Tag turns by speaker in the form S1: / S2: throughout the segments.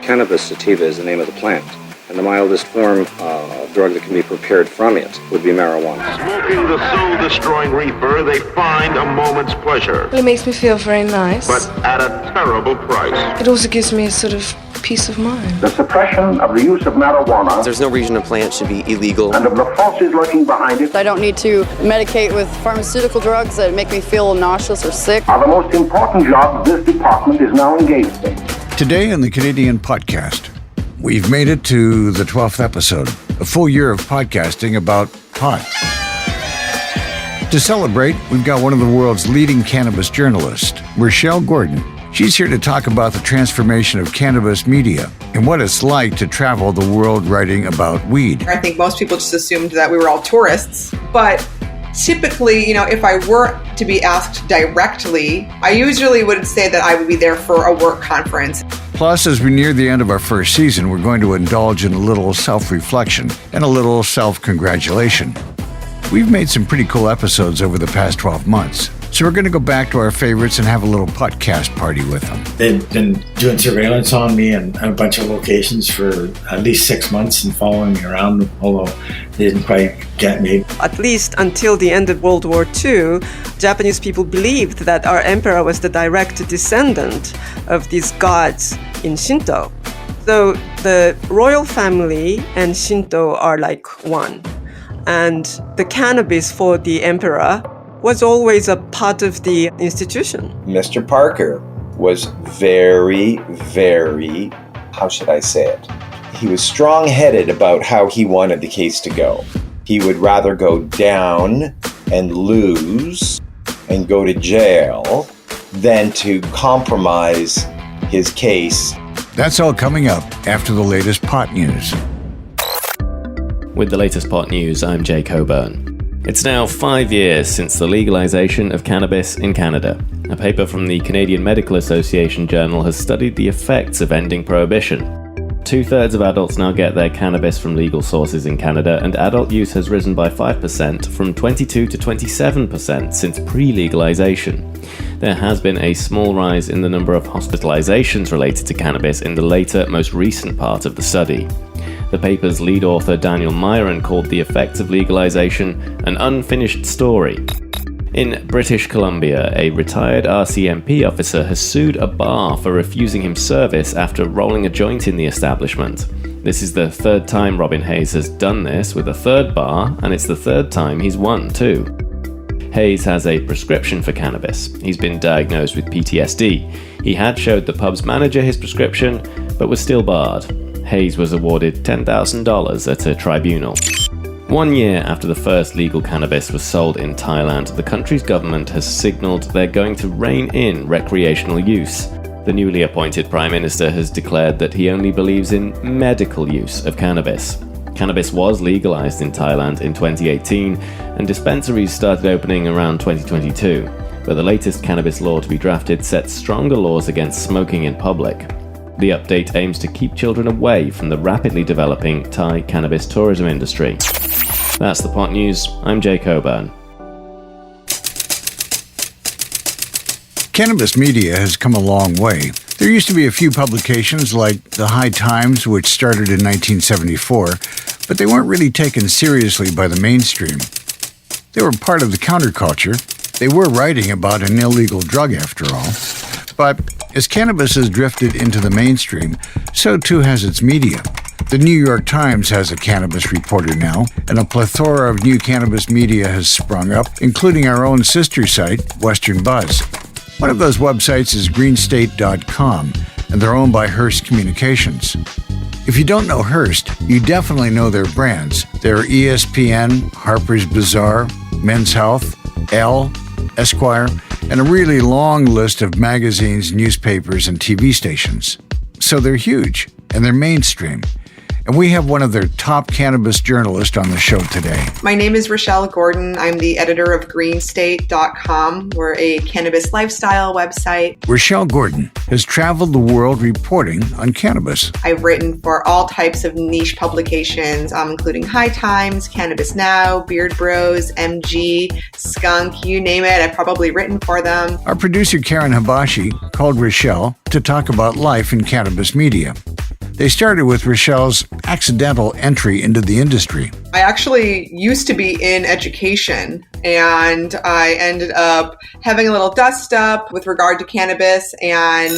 S1: Cannabis sativa is the name of the plant, and the mildest form of drug that can be prepared from it would be marijuana.
S2: Smoking the soul-destroying reefer, they find a moment's pleasure.
S3: Well, it makes me feel very nice.
S2: But at a terrible price.
S3: It also gives me a sort of peace of mind.
S4: The suppression of the use of marijuana.
S5: There's no reason a plant should be illegal.
S4: And of the forces lurking behind it.
S6: I don't need to medicate with pharmaceutical drugs that make me feel nauseous or sick.
S4: Are the most important job this department is now engaged in.
S7: Today on the Canadian Potcast, we've made it to the 12th episode, a full year of podcasting about pot. To celebrate, we've got one of the world's leading cannabis journalists, Rachelle Gordon. She's here to talk about the transformation of cannabis media and what it's like to travel the world writing about weed.
S8: I think most people just assumed that we were all tourists, but typically, if I were to be asked directly, I usually would say that I would be there for a work conference.
S7: Plus, as we near the end of our first season, we're going to indulge in a little self-reflection and a little self-congratulation. We've made some pretty cool episodes over the past 12 months, so we're going to go back to our favorites and have a little podcast party with them.
S9: They've been doing surveillance on me in a bunch of locations for at least 6 months and following me around, although they didn't quite get me.
S10: At least until the end of World War II, Japanese people believed that our emperor was the direct descendant of these gods in Shinto. So the royal family and Shinto are like one. And the cannabis for the emperor was always a part of the institution.
S11: Mr. Parker was very, very, how should I say it? He was strong-headed about how he wanted the case to go. He would rather go down and lose and go to jail than to compromise his case.
S7: That's all coming up after the latest pot news.
S12: With the latest pot news, I'm Jay Coburn. It's now 5 years since the legalization of cannabis in Canada. A paper from the Canadian Medical Association journal has studied the effects of ending prohibition. 2/3 of adults now get their cannabis from legal sources in Canada, and adult use has risen by 5% from 22 to 27% since pre-legalization. There has been a small rise in the number of hospitalizations related to cannabis in the later, most recent part of the study. The paper's lead author, Daniel Myron, called the effects of legalization an unfinished story. In British Columbia, a retired RCMP officer has sued a bar for refusing him service after rolling a joint in the establishment. This is the third time Robin Hayes has done this with a third bar, and it's the third time he's won too. Hayes has a prescription for cannabis. He's been diagnosed with PTSD. He had showed the pub's manager his prescription, but was still barred. Hayes was awarded $10,000 at a tribunal. 1 year after the first legal cannabis was sold in Thailand, the country's government has signalled they're going to rein in recreational use. The newly appointed Prime Minister has declared that he only believes in medical use of cannabis. Cannabis was legalised in Thailand in 2018, and dispensaries started opening around 2022. But the latest cannabis law to be drafted sets stronger laws against smoking in public. The update aims to keep children away from the rapidly developing Thai cannabis tourism industry. That's the pot news. I'm Jay Coburn.
S7: Cannabis media has come a long way. There used to be a few publications like the High Times, which started in 1974, but they weren't really taken seriously by the mainstream. They were part of the counterculture. They were writing about an illegal drug after all. But as cannabis has drifted into the mainstream, so too has its media. The New York Times has a cannabis reporter now, and a plethora of new cannabis media has sprung up, including our own sister site, Western Buzz. One of those websites is GreenState.com, and they're owned by Hearst Communications. If you don't know Hearst, you definitely know their brands. They're ESPN, Harper's Bazaar, Men's Health, Elle, Esquire, and a really long list of magazines, newspapers, and TV stations. So they're huge, and they're mainstream. And we have one of their top cannabis journalists on the show today.
S8: My name is Rachelle Gordon. I'm the editor of GreenState.com. We're a cannabis lifestyle website.
S7: Rachelle Gordon has traveled the world reporting on cannabis.
S8: I've written for all types of niche publications, including High Times, Cannabis Now, Beard Bros, MG, Skunk, you name it. I've probably written for them.
S7: Our producer, Karen Habashi, called Rachelle to talk about life in cannabis media. They started with Rachelle's accidental entry into the industry.
S8: I actually used to be in education, and I ended up having a little dust up with regard to cannabis and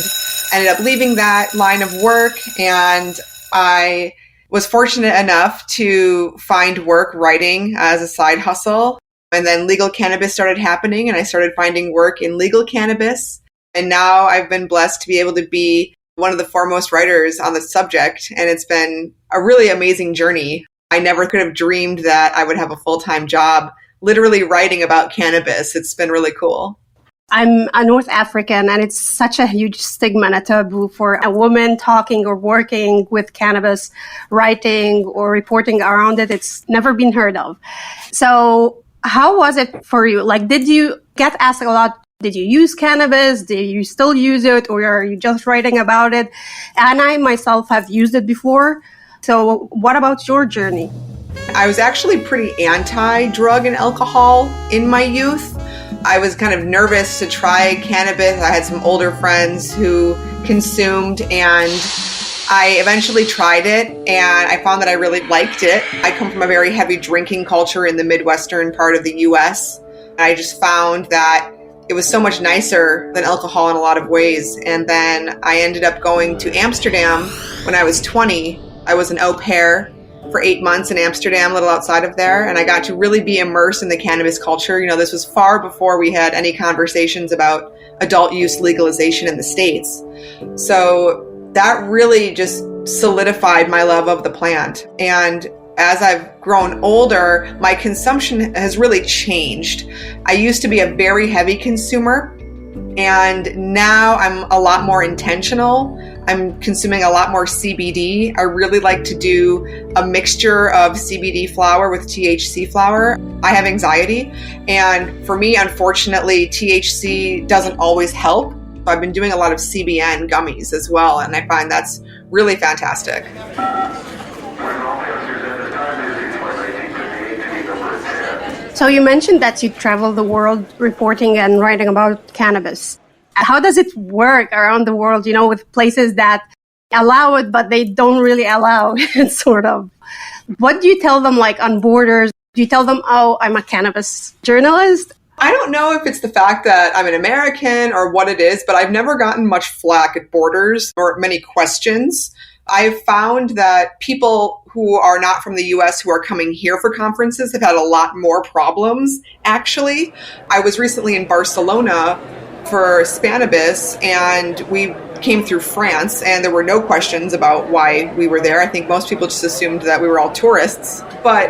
S8: ended up leaving that line of work. And I was fortunate enough to find work writing as a side hustle. And then legal cannabis started happening, and I started finding work in legal cannabis. And now I've been blessed to be able to be one of the foremost writers on the subject. And it's been a really amazing journey. I never could have dreamed that I would have a full-time job literally writing about cannabis. It's been really cool.
S13: I'm a North African, and it's such a huge stigma and a taboo for a woman talking or working with cannabis, writing or reporting around it. It's never been heard of. So how was it for you? Like, did you get asked a lot? Did you use cannabis? Do you still use it? Or are you just writing about it? And I myself have used it before. So what about your journey?
S8: I was actually pretty anti-drug and alcohol in my youth. I was kind of nervous to try cannabis. I had some older friends who consumed, and I eventually tried it, and I found that I really liked it. I come from a very heavy drinking culture in the Midwestern part of the U.S. And I just found that it was so much nicer than alcohol in a lot of ways. And then I ended up going to Amsterdam when I was 20. I was an au pair for 8 months in Amsterdam, a little outside of there. And I got to really be immersed in the cannabis culture. You know, this was far before we had any conversations about adult use legalization in the States. So that really just solidified my love of the plant. And as I've grown older, my consumption has really changed. I used to be a very heavy consumer, and now I'm a lot more intentional. I'm consuming a lot more CBD. I really like to do a mixture of CBD flower with THC flower. I have anxiety, and for me, unfortunately, THC doesn't always help. I've been doing a lot of CBN gummies as well, and I find that's really fantastic.
S13: So you mentioned that you travel the world reporting and writing about cannabis. How does it work around the world, you know, with places that allow it, but they don't really allow it, sort of? What do you tell them, like, on borders? Do you tell them, oh, I'm a cannabis journalist?
S8: I don't know if it's the fact that I'm an American or what it is, but I've never gotten much flack at borders or many questions. I've found that people who are not from the US who are coming here for conferences have had a lot more problems, actually. I was recently in Barcelona for Spanibus, and we came through France, and there were no questions about why we were there. I think most people just assumed that we were all tourists. But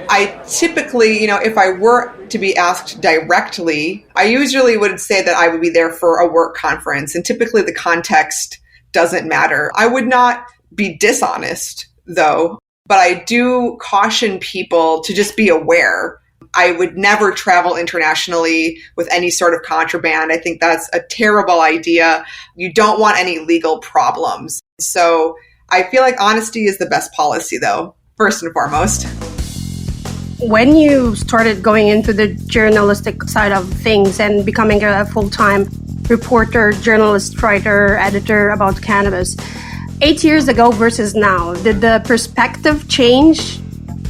S8: I typically, you know, if I were to be asked directly, I usually would say that I would be there for a work conference, and typically the context doesn't matter. I would not be dishonest, though, but I do caution people to just be aware. I would never travel internationally with any sort of contraband. I think that's a terrible idea. You don't want any legal problems. So I feel like honesty is the best policy, though, first and foremost.
S13: When you started going into the journalistic side of things and becoming a full-time reporter, journalist, writer, editor about cannabis, 8 years ago versus now, did the perspective change?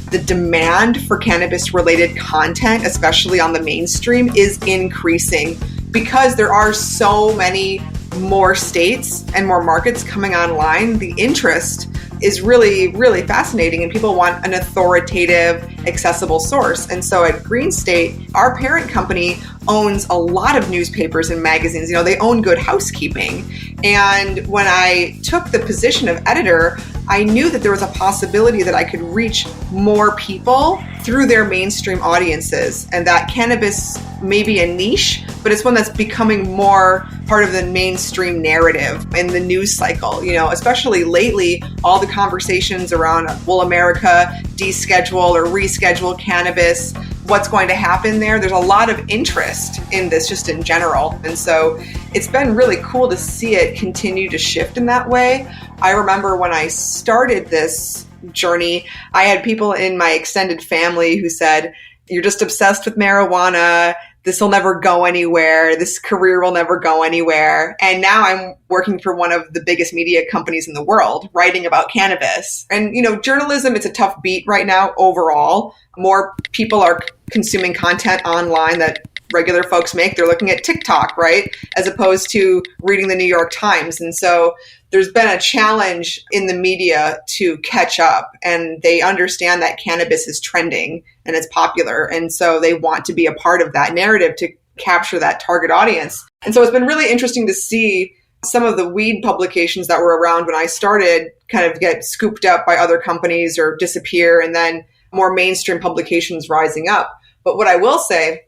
S8: The demand for cannabis-related content, especially on the mainstream, is increasing because there are so many more states and more markets coming online. The interest is really, really fascinating, and people want an authoritative, accessible source. And so at GreenState, our parent company owns a lot of newspapers and magazines. You know, they own Good Housekeeping. And when I took the position of editor, I knew that there was a possibility that I could reach more people through their mainstream audiences, and that cannabis may be a niche, but it's one that's becoming more part of the mainstream narrative in the news cycle. You know, especially lately, all the conversations around, will America deschedule or reschedule cannabis? What's going to happen there? There's a lot of interest in this just in general. And so it's been really cool to see it continue to shift in that way. I remember when I started this journey, I had people in my extended family who said, "You're just obsessed with marijuana. this will never go anywhere. This career will never go anywhere. And now I'm working for one of the biggest media companies in the world, writing about cannabis. And, journalism, it's a tough beat right now overall. More people are consuming content online that regular folks make. They're looking at TikTok, right? As opposed to reading the New York Times. And so there's been a challenge in the media to catch up, and they understand that cannabis is trending and it's popular. And so they want to be a part of that narrative to capture that target audience. And so it's been really interesting to see some of the weed publications that were around when I started kind of get scooped up by other companies or disappear, and then more mainstream publications rising up. But what I will say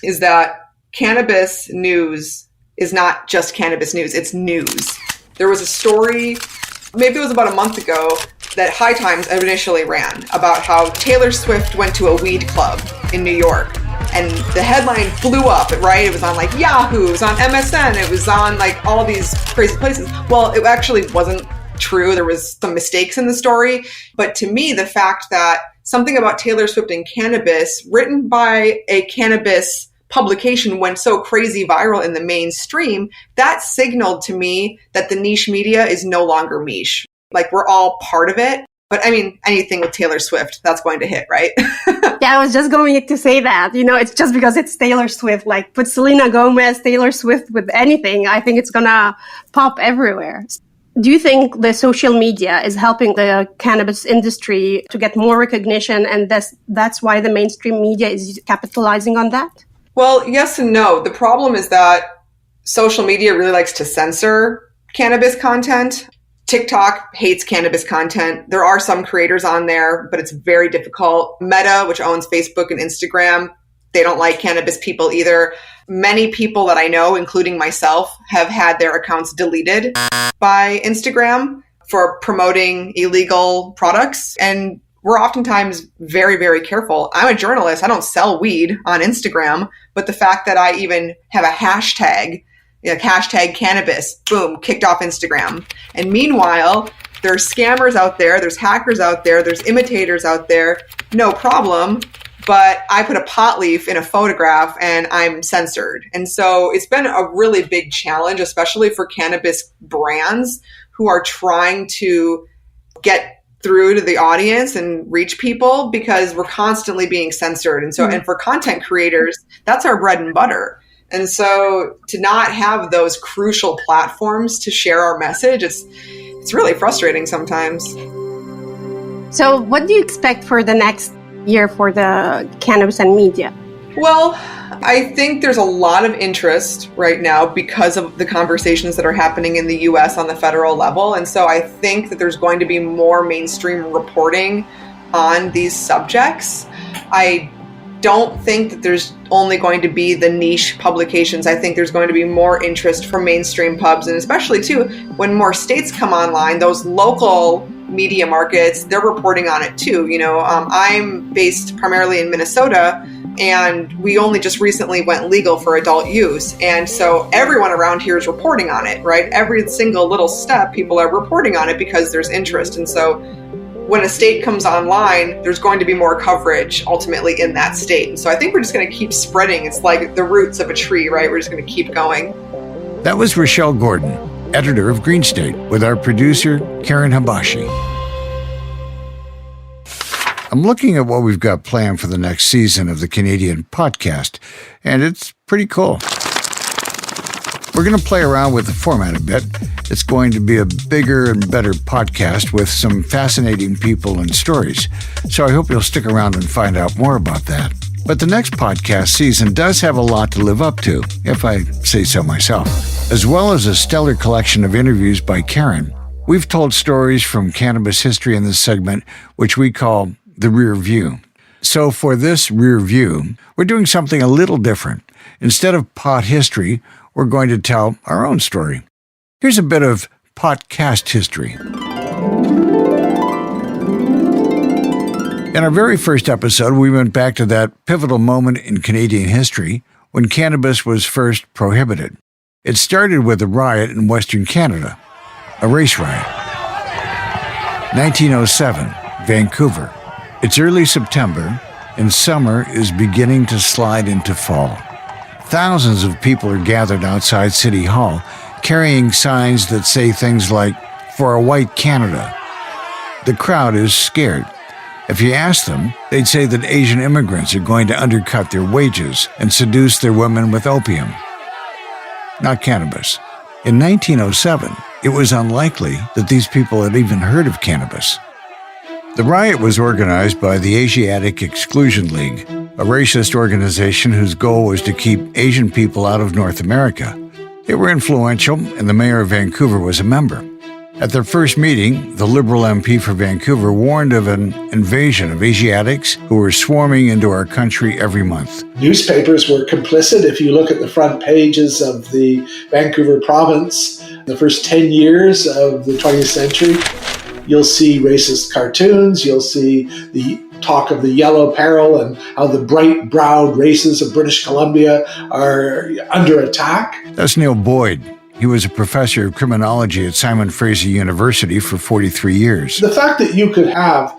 S8: is that cannabis news is not just cannabis news, it's news. There was a story, maybe it was about a month ago, that High Times initially ran about how Taylor Swift went to a weed club in New York. And the headline flew up, right? It was on like Yahoo, it was on MSN, it was on like all these crazy places. Well, it actually wasn't true. There was some mistakes in the story. But to me, the fact that something about Taylor Swift and cannabis written by a cannabis publication went so crazy viral in the mainstream, that signaled to me that the niche media is no longer niche. Like, we're all part of it. But I mean, anything with Taylor Swift, that's going to hit, right?
S13: Yeah, I was just going to say that. It's just because it's Taylor Swift. Like, put Selena Gomez, Taylor Swift with anything, I think it's going to pop everywhere. Do you think the social media is helping the cannabis industry to get more recognition, and that's why the mainstream media is capitalizing on that?
S8: Well, yes and no. The problem is that social media really likes to censor cannabis content. TikTok hates cannabis content. There are some creators on there, but it's very difficult. Meta, which owns Facebook and Instagram, they don't like cannabis people either. Many people that I know, including myself, have had their accounts deleted by Instagram for promoting illegal products. And we're oftentimes very, very careful. I'm a journalist. I don't sell weed on Instagram, but the fact that I even have a hashtag, hashtag cannabis, boom, kicked off Instagram. And meanwhile, there's scammers out there, there's hackers out there, there's imitators out there, no problem. But I put a pot leaf in a photograph and I'm censored. And so it's been a really big challenge, especially for cannabis brands who are trying to get through to the audience and reach people, because we're constantly being censored. And so, and for content creators, that's our bread and butter. And so to not have those crucial platforms to share our message, it's really frustrating sometimes.
S13: So what do you expect for the next year for the cannabis and media?
S8: Well, I think there's a lot of interest right now because of the conversations that are happening in the US on the federal level. And so I think that there's going to be more mainstream reporting on these subjects. I don't think that there's only going to be the niche publications. I think there's going to be more interest from mainstream pubs, and especially too, when more states come online, those local media markets, they're reporting on it too. I'm based primarily in Minnesota, and we only just recently went legal for adult use. And so everyone around here is reporting on it, right? Every single little step, people are reporting on it because there's interest. And so when a state comes online, there's going to be more coverage ultimately in that state. And so I think we're just going to keep spreading. It's like the roots of a tree, right? We're just going to keep going.
S7: That was Rachelle Gordon, editor of GreenState, with our producer, Karen Habashi. I'm looking at what we've got planned for the next season of the Canadian Potcast, and it's pretty cool. We're going to play around with the format a bit. It's going to be a bigger and better podcast with some fascinating people and stories. So I hope you'll stick around and find out more about that. But the next podcast season does have a lot to live up to, if I say so myself. As well as a stellar collection of interviews by Karen, we've told stories from cannabis history in this segment, which we call the Rear View. So for this Rear View, we're doing something a little different. Instead of pot history, we're going to tell our own story. Here's a bit of podcast history. In our very first episode, we went back to that pivotal moment in Canadian history when cannabis was first prohibited. It started with a riot in Western Canada, a race riot. 1907, Vancouver. It's early September, and summer is beginning to slide into fall. thousands of people are gathered outside City Hall, carrying signs that say things like, "For a white Canada." The crowd is scared. If you ask them, they'd say that Asian immigrants are going to undercut their wages and seduce their women with opium. Not cannabis. In 1907, it was unlikely that these people had even heard of cannabis. The riot was organized by the Asiatic Exclusion League, a racist organization whose goal was to keep Asian people out of North America. They were influential, and the mayor of Vancouver was a member. At their first meeting, the Liberal MP for Vancouver warned of an invasion of Asiatics who were swarming into our country every month.
S14: Newspapers were complicit. If you look at the front pages of the Vancouver province, the first 10 years of the 20th century, you'll see racist cartoons, you'll see the talk of the yellow peril and how the bright-browed races of British Columbia are under attack.
S7: That's Neil Boyd. He was a professor of criminology at Simon Fraser University for 43 years.
S14: The fact that you could have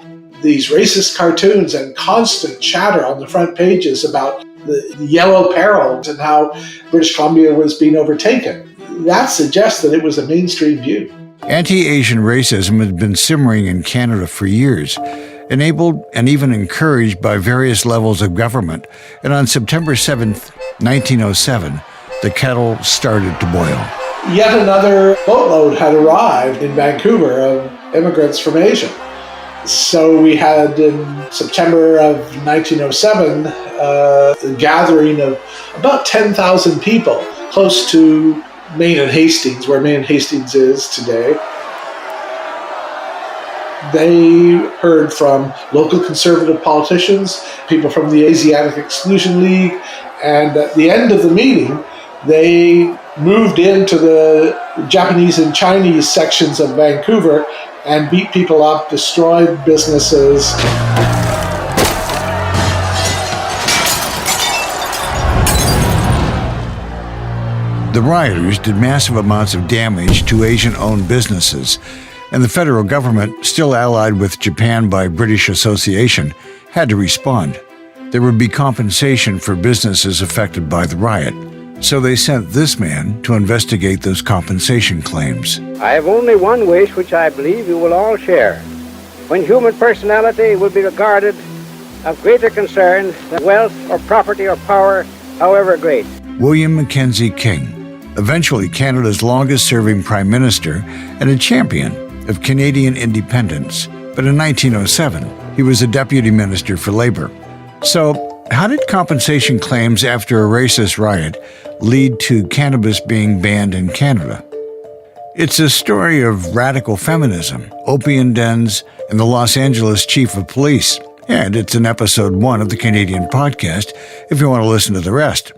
S14: these racist cartoons and constant chatter on the front pages about the yellow peril and how British Columbia was being overtaken, that suggests that it was a mainstream view.
S7: Anti-Asian racism had been simmering in Canada for years, enabled and even encouraged by various levels of government, and on September 7, 1907, the kettle started to boil.
S14: Yet another boatload had arrived in Vancouver of immigrants from Asia. So we had in September of 1907 a gathering of about 10,000 people close to Main and Hastings, where Main and Hastings is today. They heard from local conservative politicians, people from the Asiatic Exclusion League, and at the end of the meeting, they moved into the Japanese and Chinese sections of Vancouver and beat people up, destroyed businesses.
S7: The rioters did massive amounts of damage to Asian-owned businesses, and the federal government, still allied with Japan by British association, had to respond. There would be compensation for businesses affected by the riot, so they sent this man to investigate those compensation claims.
S15: I have only one wish, which I believe you will all share. When human personality will be regarded of greater concern than wealth or property or power, however great.
S7: William Mackenzie King, eventually Canada's longest-serving Prime Minister and a champion of Canadian independence. But in 1907, he was a Deputy Minister for Labour. So, how did compensation claims after a racist riot lead to cannabis being banned in Canada? It's a story of radical feminism, opium dens, and the Los Angeles Chief of Police. And it's in episode 1 of the Canadian Potcast if you want to listen to the rest.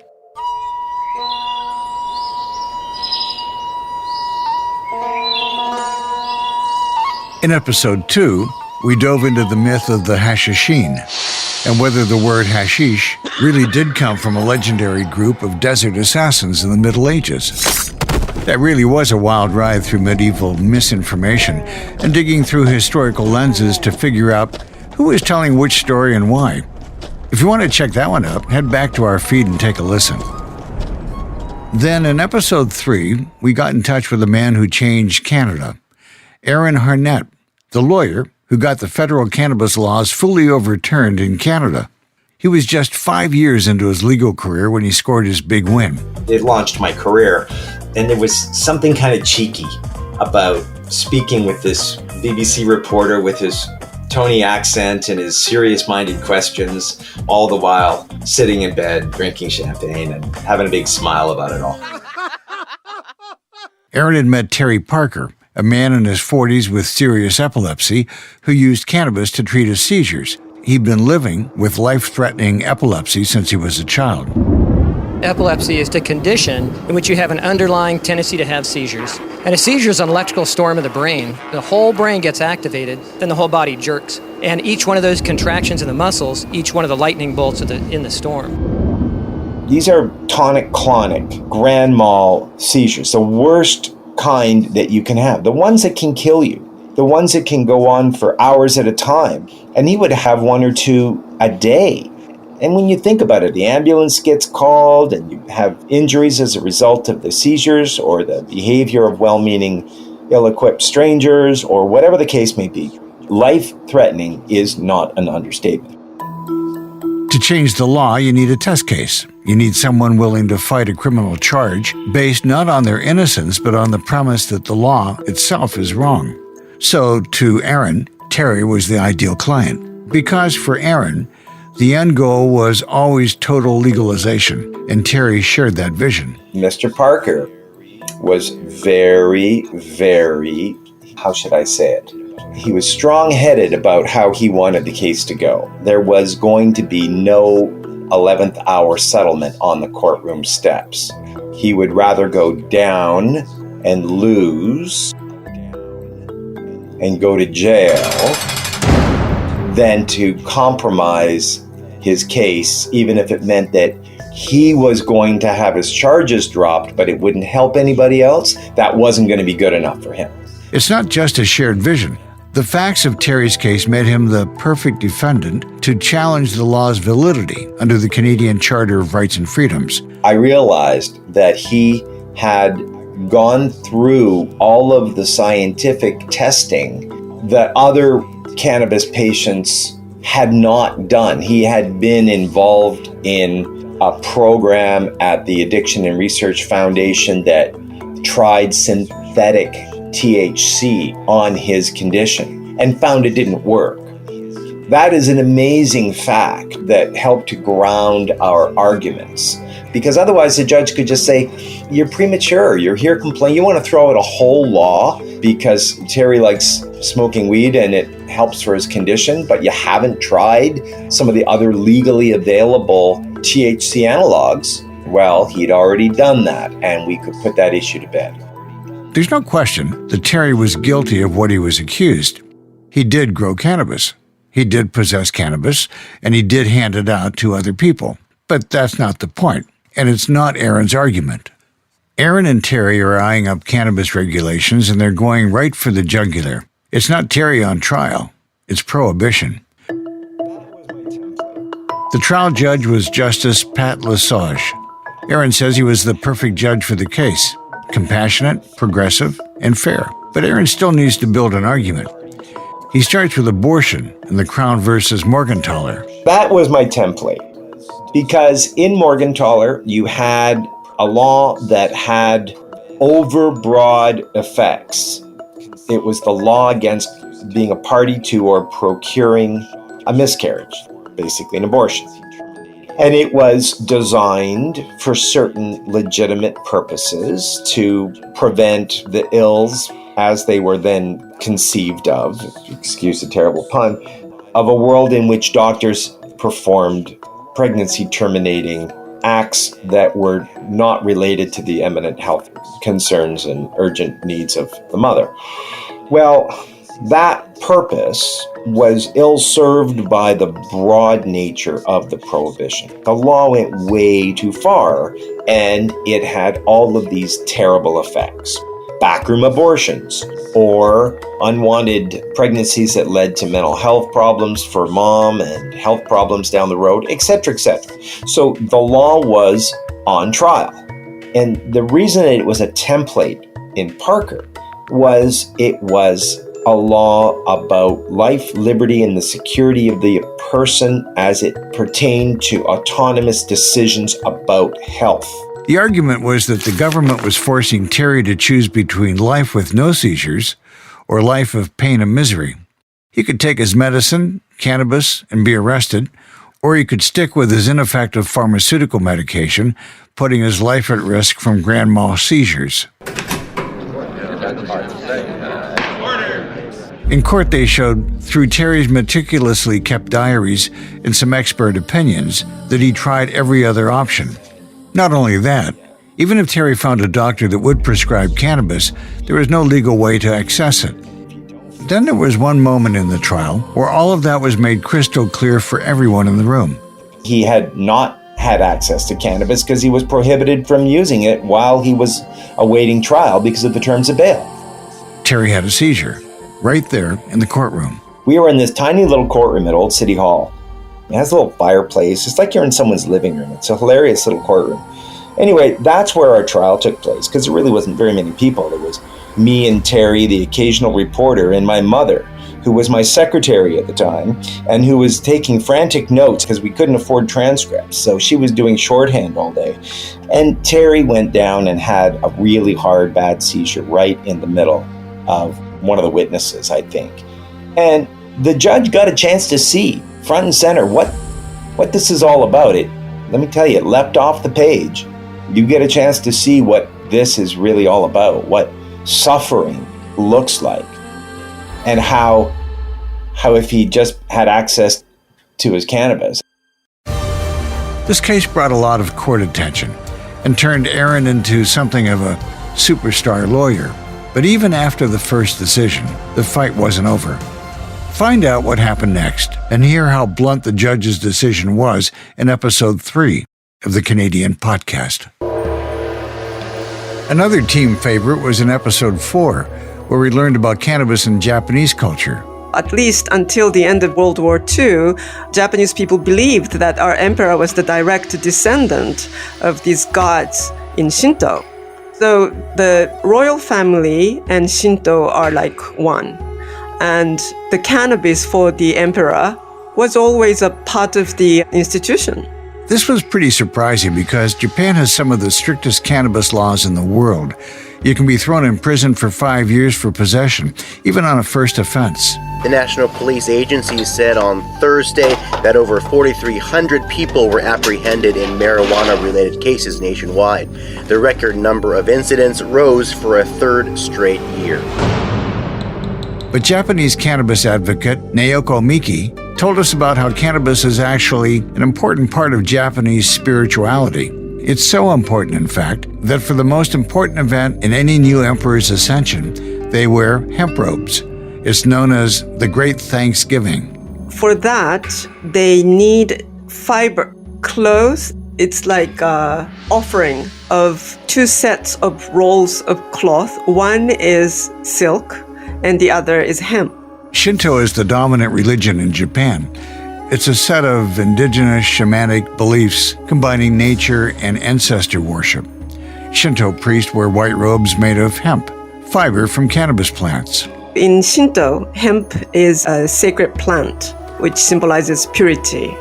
S7: In episode 2, we dove into the myth of the Hashisheen and whether the word hashish really did come from a legendary group of desert assassins in the Middle Ages. That really was a wild ride through medieval misinformation and digging through historical lenses to figure out who was telling which story and why. If you want to check that one out, head back to our feed and take a listen. Then in episode 3, we got in touch with a man who changed Canada, Aaron Harnett, the lawyer who got the federal cannabis laws fully overturned in Canada. He was just 5 years into his legal career when he scored his big win.
S11: It launched my career, and there was something kind of cheeky about speaking with this BBC reporter with his Tony accent and his serious-minded questions, all the while sitting in bed, drinking champagne, and having a big smile about it all.
S7: Aaron had met Terry Parker, a man in his 40s with serious epilepsy who used cannabis to treat his seizures. He'd been living with life-threatening epilepsy since he was a child.
S16: Epilepsy is the condition in which you have an underlying tendency to have seizures. And a seizure is an electrical storm of the brain. The whole brain gets activated, then the whole body jerks. And each one of those contractions in the muscles, each one of the lightning bolts in the storm.
S11: These are tonic-clonic, grand mal seizures, the worst kind that you can have, the ones that can kill you, the ones that can go on for hours at a time. And he would have one or two a day. And when you think about it, the ambulance gets called and you have injuries as a result of the seizures or the behavior of well-meaning, ill-equipped strangers or whatever the case may be. Life-threatening is not an understatement.
S7: To change the law, you need a test case. You need someone willing to fight a criminal charge based not on their innocence, but on the premise that the law itself is wrong. So, to Aaron, Terry was the ideal client. Because for Aaron, the end goal was always total legalization, and Terry shared that vision.
S11: Mr. Parker was very, very, how should I say it? He was strong-headed about how he wanted the case to go. There was going to be no 11th hour settlement on the courtroom steps. He would rather go down and lose and go to jail than to compromise his case, even if it meant that he was going to have his charges dropped, but it wouldn't help anybody else. That wasn't going to be good enough for him.
S7: It's not just a shared vision. The facts of Terry's case made him the perfect defendant to challenge the law's validity under the Canadian Charter of Rights and Freedoms.
S11: I realized that he had gone through all of the scientific testing that other cannabis patients had not done. He had been involved in a program at the Addiction and Research Foundation that tried synthetic THC on his condition and found it didn't work. That is an amazing fact that helped to ground our arguments, because otherwise the judge could just say, you're premature, you're here complaining, you want to throw out a whole law because Terry likes smoking weed and it helps for his condition, but you haven't tried some of the other legally available THC analogs. Well, he'd already done that, and we could put that issue to bed.
S7: There's no question that Terry was guilty of what he was accused. He did grow cannabis. He did possess cannabis, and he did hand it out to other people. But that's not the point, and it's not Aaron's argument. Aaron and Terry are eyeing up cannabis regulations, and they're going right for the jugular. It's not Terry on trial. It's prohibition. The trial judge was Justice Pat Lesage. Aaron says he was the perfect judge for the case. Compassionate, progressive, and fair. But Aaron still needs to build an argument. He starts with abortion in the Crown versus Morgentaler.
S11: That was my template, because in Morgentaler, you had a law that had overbroad effects. It was the law against being a party to or procuring a miscarriage, basically an abortion. And it was designed for certain legitimate purposes to prevent the ills as they were then conceived of, excuse the terrible pun, of a world in which doctors performed pregnancy-terminating acts that were not related to the eminent health concerns and urgent needs of the mother. Well, that purpose was ill-served by the broad nature of the prohibition. The law went way too far, and it had all of these terrible effects. Backroom abortions, or unwanted pregnancies that led to mental health problems for mom and health problems down the road, etc., etc. So the law was on trial. And the reason it was a template in Parker was it was a law about life, liberty, and the security of the person as it pertained to autonomous decisions about health.
S7: The argument was that the government was forcing Terry to choose between life with no seizures or life of pain and misery. He could take his medicine, cannabis, and be arrested, or he could stick with his ineffective pharmaceutical medication, putting his life at risk from grand mal seizures. In court, they showed, through Terry's meticulously kept diaries and some expert opinions, that he tried every other option. Not only that, even if Terry found a doctor that would prescribe cannabis, there was no legal way to access it. Then there was one moment in the trial where all of that was made crystal clear for everyone in the room.
S11: He had not had access to cannabis because he was prohibited from using it while he was awaiting trial because of the terms of bail.
S7: Terry had a seizure, right there in the courtroom.
S11: We were in this tiny little courtroom at Old City Hall, It has a little fireplace. It's like you're in someone's living room. It's a hilarious little courtroom. Anyway, that's where our trial took place, because there really wasn't very many people. There was me and Terry, the occasional reporter, and my mother, who was my secretary at the time, and who was taking frantic notes because we couldn't afford transcripts. So she was doing shorthand all day. And Terry went down and had a really hard, bad seizure right in the middle of one of the witnesses, I think. And the judge got a chance to see, front and center, what this is all about. It, let me tell you, it leapt off the page. You get a chance to see what this is really all about, what suffering looks like, and how if he just had access to his cannabis.
S7: This case brought a lot of court attention and turned Aaron into something of a superstar lawyer. But even after the first decision, the fight wasn't over. Find out what happened next and hear how blunt the judge's decision was in episode 3 of the Canadian Potcast. Another team favorite was in episode 4, where we learned about cannabis in Japanese culture.
S10: At least until the end of World War II, Japanese people believed that our emperor was the direct descendant of these gods in Shinto. So the royal family and Shinto are like one. And the cannabis for the emperor was always a part of the institution.
S7: This was pretty surprising because Japan has some of the strictest cannabis laws in the world. You can be thrown in prison for 5 years for possession, even on a first offense.
S17: The National Police Agency said on Thursday that over 4,300 people were apprehended in marijuana-related cases nationwide. The record number of incidents rose for a third straight year.
S7: But Japanese cannabis advocate Naoko Miki told us about how cannabis is actually an important part of Japanese spirituality. It's so important, in fact, that for the most important event in any new emperor's ascension, they wear hemp robes. It's known as the Great Thanksgiving.
S10: For that, they need fiber cloth. It's like an offering of 2 sets of rolls of cloth. One is silk and the other is hemp.
S7: Shinto is the dominant religion in Japan. It's a set of indigenous shamanic beliefs combining nature and ancestor worship. Shinto priests wear white robes made of hemp, fiber from cannabis plants.
S10: In Shinto, hemp is a sacred plant, which symbolizes purity.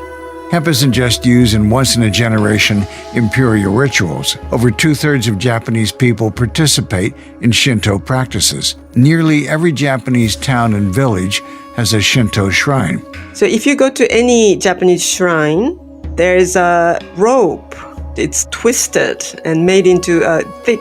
S7: Hemp isn't just used in once-in-a-generation imperial rituals. Over 2/3 of Japanese people participate in Shinto practices. Nearly every Japanese town and village has a Shinto shrine.
S10: So if you go to any Japanese shrine, there's a rope. It's twisted and made into a thick,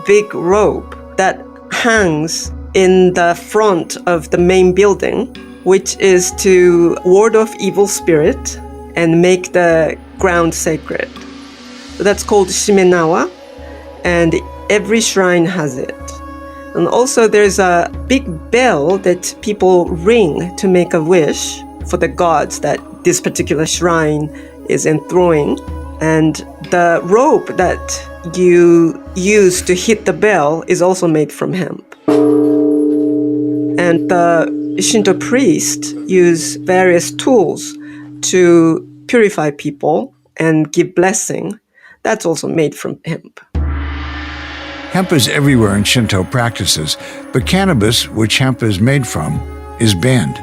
S10: big rope that hangs in the front of the main building, which is to ward off evil spirit and make the ground sacred. So that's called shimenawa, and every shrine has it. And also there's a big bell that people ring to make a wish for the gods that this particular shrine is enthroning. And the rope that you use to hit the bell is also made from hemp. And the Shinto priests use various tools to purify people and give blessing. That's also made from hemp.
S7: Hemp is everywhere in Shinto practices, but cannabis, which hemp is made from, is banned.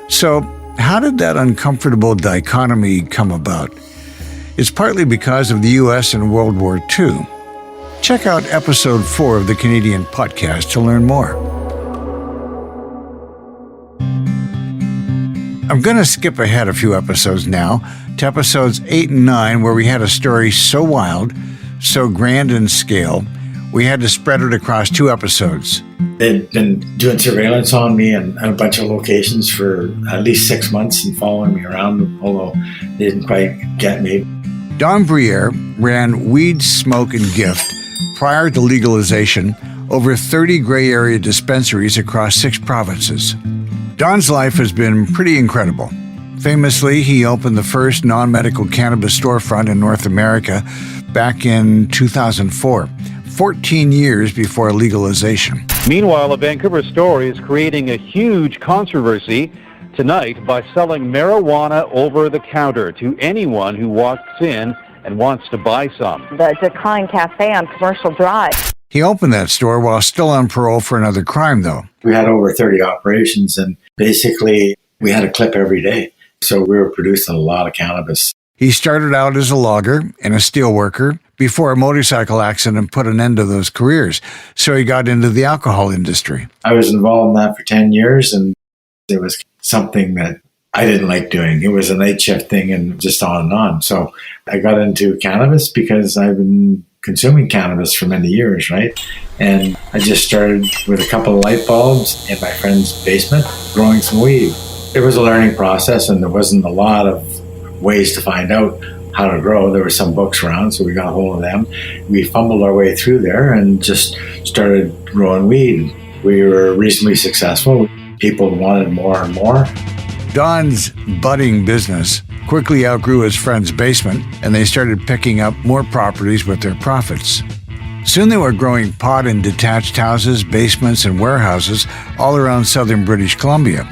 S7: So, how did that uncomfortable dichotomy come about? It's partly because of the U.S. and World War II. Check out episode 4 of the Canadian Potcast to learn more. I'm going to skip ahead a few episodes now to episodes 8 and 9, where we had a story so wild, so grand in scale, we had to spread it across 2 episodes.
S9: They'd been doing surveillance on me in a bunch of locations for at least 6 months and following me around, although they didn't quite get me.
S7: Don Briere ran Weed, Smoke, and Gift prior to legalization over 30 gray area dispensaries across 6 provinces. Don's life has been pretty incredible. Famously, he opened the first non-medical cannabis storefront in North America back in 2004, 14 years before legalization.
S18: Meanwhile, a Vancouver store is creating a huge controversy. tonight by selling marijuana over the counter to anyone who walks in and wants to buy some.
S19: The Decline Cafe on Commercial Drive.
S7: He opened that store while still on parole for another crime, though.
S9: We had over 30 operations, and basically we had a clip every day. So we were producing a lot of cannabis.
S7: He started out as a logger and a steel worker before a motorcycle accident put an end to those careers. So he got into the alcohol industry.
S9: I was involved in that for 10 years, and it was something that I didn't like doing. It was a night shift thing and just on and on. So I got into cannabis because I've been consuming cannabis for many years, right? And I just started with a couple of light bulbs in my friend's basement growing some weed. It was a learning process, and there wasn't a lot of ways to find out how to grow. There were some books around, so we got a hold of them. We fumbled our way through there and just started growing weed. We were reasonably successful. People wanted more and more.
S7: Don's budding business quickly outgrew his friend's basement, and they started picking up more properties with their profits. Soon they were growing pot in detached houses, basements, and warehouses all around southern British Columbia.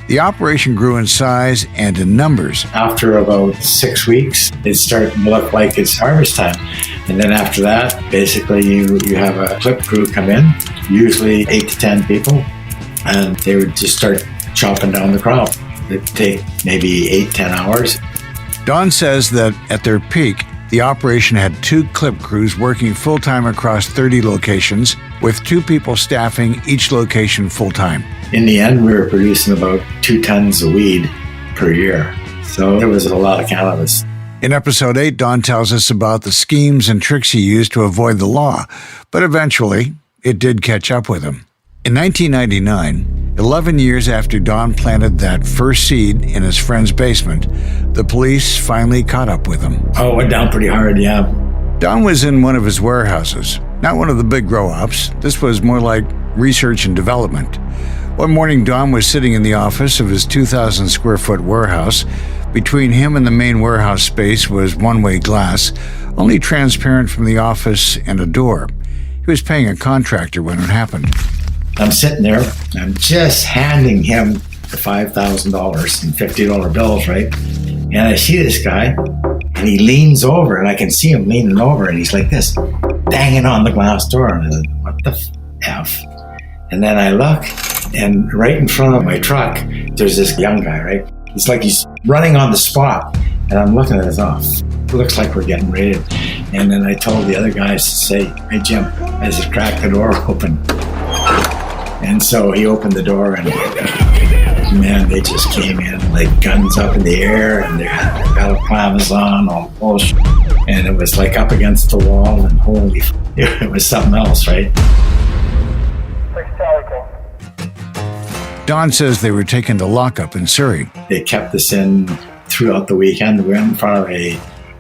S7: The operation grew in size and in numbers.
S9: After about 6 weeks, it started to look like it's harvest time. And then after that, basically you have a clip crew come in, usually 8 to 10 people, and they would just start chopping down the crop. It'd take maybe 8-10 hours.
S7: Don says that at their peak, the operation had 2 clip crews working full-time across 30 locations, with 2 people staffing each location full-time.
S9: In the end, we were producing about 2 tons of weed per year. So there was a lot of cannabis.
S7: In episode 8, Don tells us about the schemes and tricks he used to avoid the law, but eventually it did catch up with him. In 1999, 11 years after Don planted that first seed in his friend's basement, the police finally caught up with him.
S9: Oh, it went down pretty hard, yeah.
S7: Don was in one of his warehouses, not one of the big grow-ops. This was more like research and development. One morning, Don was sitting in the office of his 2,000 square foot warehouse. Between him and the main warehouse space was one-way glass, only transparent from the office and a door. He was paying a contractor when it happened.
S9: I'm sitting there, I'm just handing him the $5,000 in $50 bills, right? And I see this guy, and he leans over, and I can see him leaning over, and he's like this, banging on the glass door. And I'm like, what the F? And then I look, and right in front of my truck, there's this young guy, right? It's like he's running on the spot, and I'm looking at his off. It looks like we're getting raided. And then I told the other guys to say, hey, Jim, I just cracked the door open. And so he opened the door, and man, they just came in like guns up in the air, and they had balaclavas on, all bullshit. And it was like up against the wall, and holy, it was something else, right?
S7: Don says they were taken to lockup in Surrey.
S9: They kept us in throughout the weekend. We went in front of a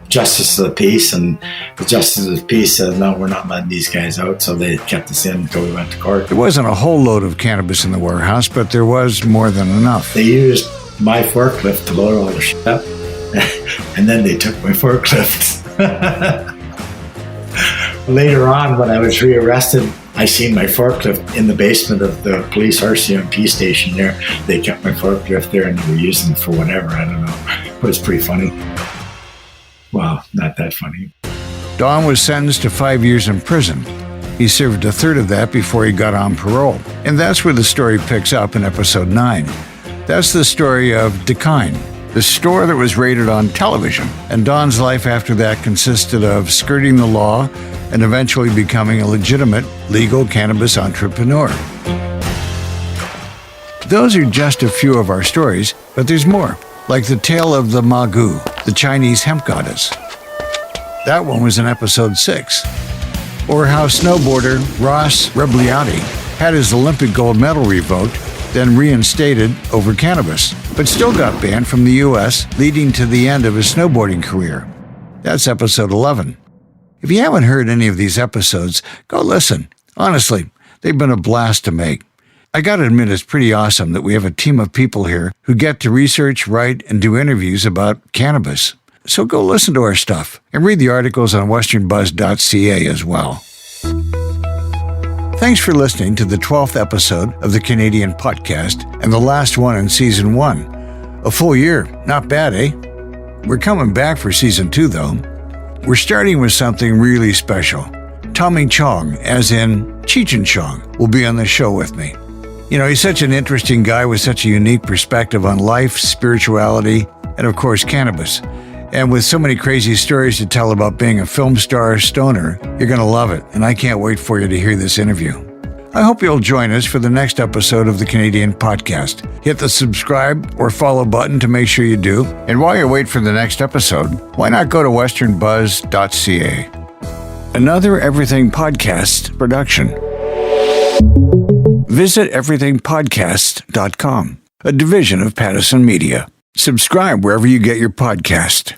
S9: justice of the peace, and the justice of the peace said, no, we're not letting these guys out. So they kept us in until we went to court.
S7: There wasn't a whole load of cannabis in the warehouse, but there was more than enough.
S9: They used my forklift to load all the shit up, and then they took my forklift. Later on, when I was rearrested, I seen my forklift in the basement of the police RCMP station there. They kept my forklift there, and they were using it for whatever, I don't know. But it's pretty funny. Well, not that funny.
S7: Don was sentenced to 5 years in prison. He served a third of that before he got on parole. And that's where the story picks up in episode 9. That's the story of Decline, the store that was raided on television. And Don's life after that consisted of skirting the law and eventually becoming a legitimate legal cannabis entrepreneur. Those are just a few of our stories, but there's more, like the tale of the Magu, the Chinese hemp goddess. That one was in episode 6. Or how snowboarder Ross Rebliati had his Olympic gold medal revoked, then reinstated over cannabis, but still got banned from the U.S., leading to the end of his snowboarding career. That's episode 11. If you haven't heard any of these episodes, go listen. Honestly, they've been a blast to make. I gotta admit, it's pretty awesome that we have a team of people here who get to research, write, and do interviews about cannabis. So go listen to our stuff and read the articles on westernbuzz.ca as well. Thanks for listening to the 12th episode of the Canadian Potcast and the last one in Season 1. A full year. Not bad, eh? We're coming back for season 2, though. We're starting with something really special. Tommy Chong, as in Cheech and Chong, will be on the show with me. You know, he's such an interesting guy with such a unique perspective on life, spirituality, and of course, cannabis. And with so many crazy stories to tell about being a film star stoner, you're going to love it, and I can't wait for you to hear this interview. I hope you'll join us for the next episode of the Canadian Potcast. Hit the subscribe or follow button to make sure you do. And while you wait for the next episode, why not go to westernbuzz.ca? Another Everything Podcast production. Visit everythingpodcast.com, a division of Pattison Media. Subscribe wherever you get your podcast.